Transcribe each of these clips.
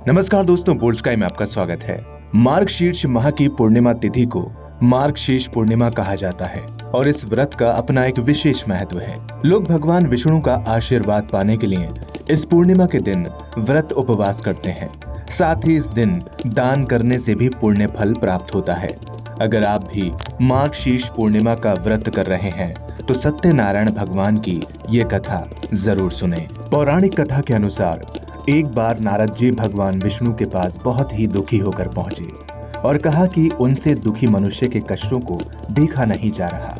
नमस्कार दोस्तों, bold sky में आपका स्वागत है। मार्गशीर्ष माह की पूर्णिमा तिथि को मार्गशीर्ष पूर्णिमा कहा जाता है और इस व्रत का अपना एक विशेष महत्व है। लोग भगवान विष्णु का आशीर्वाद पाने के लिए इस पूर्णिमा के दिन व्रत उपवास करते हैं। साथ ही इस दिन दान करने से भी पुण्य फल प्राप्त होता है। अगर आप भी मार्गशीर्ष पूर्णिमा का व्रत कर रहे हैं तो सत्यनारायण भगवान की ये कथा जरूर सुने। पौराणिक कथा के अनुसार एक बार नारद जी भगवान विष्णु के पास बहुत ही दुखी होकर पहुंचे और कहा कि उनसे दुखी मनुष्य के कष्टों को देखा नहीं जा रहा।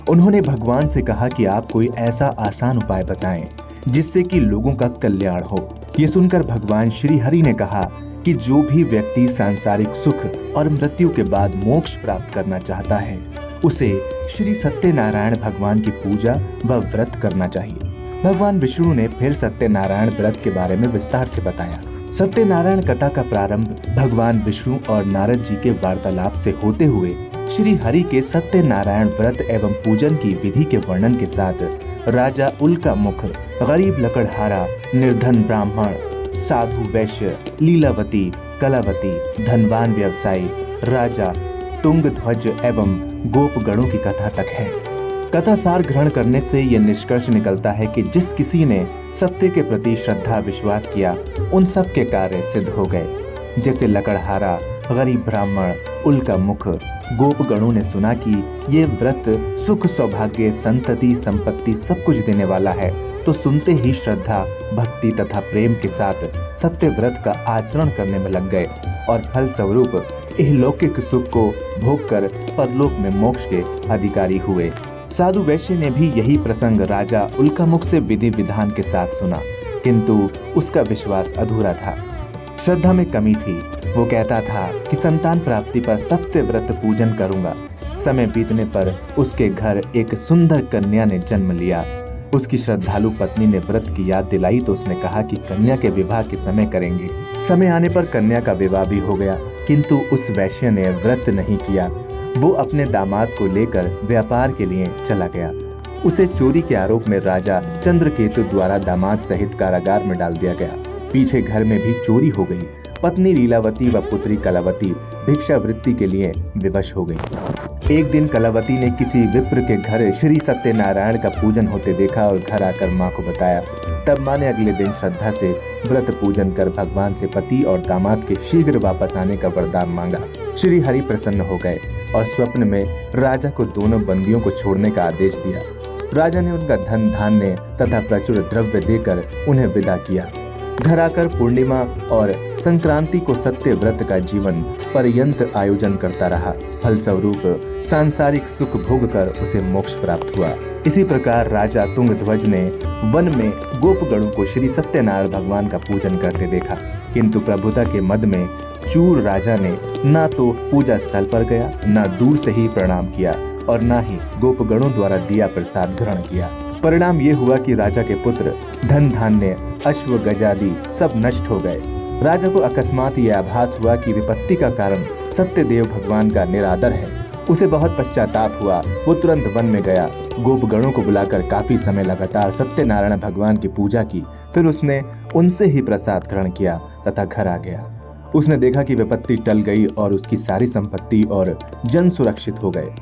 उन्होंने भगवान से कहा कि आप कोई ऐसा आसान उपाय बताएं जिससे कि लोगों का कल्याण हो। ये सुनकर भगवान श्री हरि ने कहा कि जो भी व्यक्ति सांसारिक सुख और मृत्यु के बाद मोक्ष प्राप्त करना चाहता है उसे श्री सत्यनारायण भगवान की पूजा व व्रत करना चाहिए। भगवान विष्णु ने फिर सत्यनारायण व्रत के बारे में विस्तार से बताया। सत्यनारायण कथा का प्रारंभ भगवान विष्णु और नारद जी के वार्तालाप से होते हुए श्री हरि के सत्यनारायण व्रत एवं पूजन की विधि के वर्णन के साथ राजा उल्कामुख, गरीब लकड़हारा, निर्धन ब्राह्मण, साधु वैश्य, लीलावती, कलावती, धनवान व्यवसायी, राजा तुंगध्वज एवं गोपगणों की कथा तक है। कथा सार ग्रहण करने से यह निष्कर्ष निकलता है कि जिस किसी ने सत्य के प्रति श्रद्धा विश्वास किया उन सब के कार्य सिद्ध हो गए। जैसे लकड़हारा, गरीब ब्राह्मण, उल्कामुख, गोपगणों ने सुना कि ये व्रत सुख, सौभाग्य, संतति, संपत्ति सब कुछ देने वाला है तो सुनते ही श्रद्धा, भक्ति तथा प्रेम के साथ सत्य व्रत का आचरण करने में लग गए और फल स्वरूप इहलौकिक सुख को भोग कर परलोक में मोक्ष के अधिकारी हुए। साधु वैश्य ने भी यही प्रसंग राजा उल्कामुख से विधि विधान के साथ सुना, किंतु उसका विश्वास अधूरा था। श्रद्धा में कमी थी। वो कहता था कि संतान प्राप्ति पर सत्य व्रत पूजन करूंगा। समय बीतने पर उसके घर एक सुंदर कन्या ने जन्म लिया। उसकी श्रद्धालु पत्नी ने व्रत की याद दिलाई तो उसने कहा कि कन्या के विवाह के समय करेंगे। समय आने पर कन्या का विवाह भी हो गया, किंतु उस वैश्य ने व्रत नहीं किया। वो अपने दामाद को लेकर व्यापार के लिए चला गया। उसे चोरी के आरोप में राजा चंद्रकेतु द्वारा दामाद सहित कारागार में डाल दिया गया। पीछे घर में भी चोरी हो गई। पत्नी लीलावती व पुत्री कलावती भिक्षावृत्ति के लिए विवश हो गई। एक दिन कलावती ने किसी विप्र के घर श्री सत्यनारायण का पूजन होते देखा और घर आकर माँ को बताया। तब माँ ने अगले दिन श्रद्धा से व्रत पूजन कर भगवान से पति और दामाद के शीघ्र वापस आने का वरदान मांगा। श्री हरि प्रसन्न हो गए और स्वप्न में राजा को दोनों बंदियों को छोड़ने का आदेश दिया। राजा ने उनका धन धान्य तथा प्रचुर द्रव्य देकर उन्हें विदा किया। घर आकर पूर्णिमा और संक्रांति को सत्य व्रत का जीवन पर्यंत आयोजन करता रहा। फलस्वरूप सांसारिक सुख भोग कर उसे मोक्ष प्राप्त हुआ। इसी प्रकार राजा तुंगध्वज ने वन में गोपगणों को श्री सत्यनारायण भगवान का पूजन करते देखा, किंतु प्रभुता के मद में चूर राजा ने ना तो पूजा स्थल पर गया, ना दूर से ही प्रणाम किया और ना ही गोपगणों द्वारा दिया प्रसाद ग्रहण किया। परिणाम ये हुआ कि राजा के पुत्र, धन धान्य, अश्व गजादि सब नष्ट हो गए। राजा को अकस्मात ये आभास हुआ कि विपत्ति का कारण सत्यदेव भगवान का निरादर है। उसे बहुत पश्चाताप हुआ। वो तुरंत वन में गया। गोपगणों को बुलाकर काफी समय लगातार सत्यनारायण भगवान की पूजा की। फिर उसने उनसे ही प्रसाद ग्रहण किया तथा घर आ गया। उसने देखा कि विपत्ति टल गई और उसकी सारी संपत्ति और जन सुरक्षित हो गए।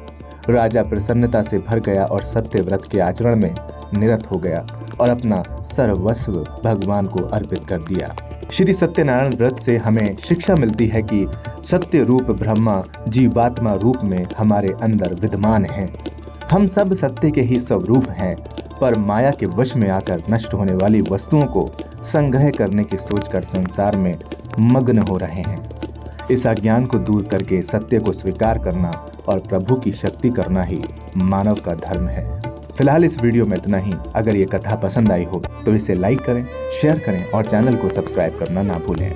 राजा प्रसन्नता से भर गया और सत्य व्रत के आचरण में निरत हो गया और अपना सर्वस्व भगवान को अर्पित कर दिया। श्री सत्यनारायण व्रत से हमें शिक्षा मिलती है कि सत्य रूप ब्रह्मा जीवात्मा रूप में हमारे अंदर विद्यमान है। हम सब सत्य के ही स्वरूप हैं, पर माया के वश में आकर नष्ट होने वाली वस्तुओं को संग्रह करने की सोचकर संसार में मग्न हो रहे हैं। इस अज्ञान को दूर करके सत्य को स्वीकार करना और प्रभु की शक्ति करना ही मानव का धर्म है। फिलहाल इस वीडियो में इतना ही। अगर ये कथा पसंद आई हो तो इसे लाइक करें, शेयर करें और चैनल को सब्सक्राइब करना ना भूलें।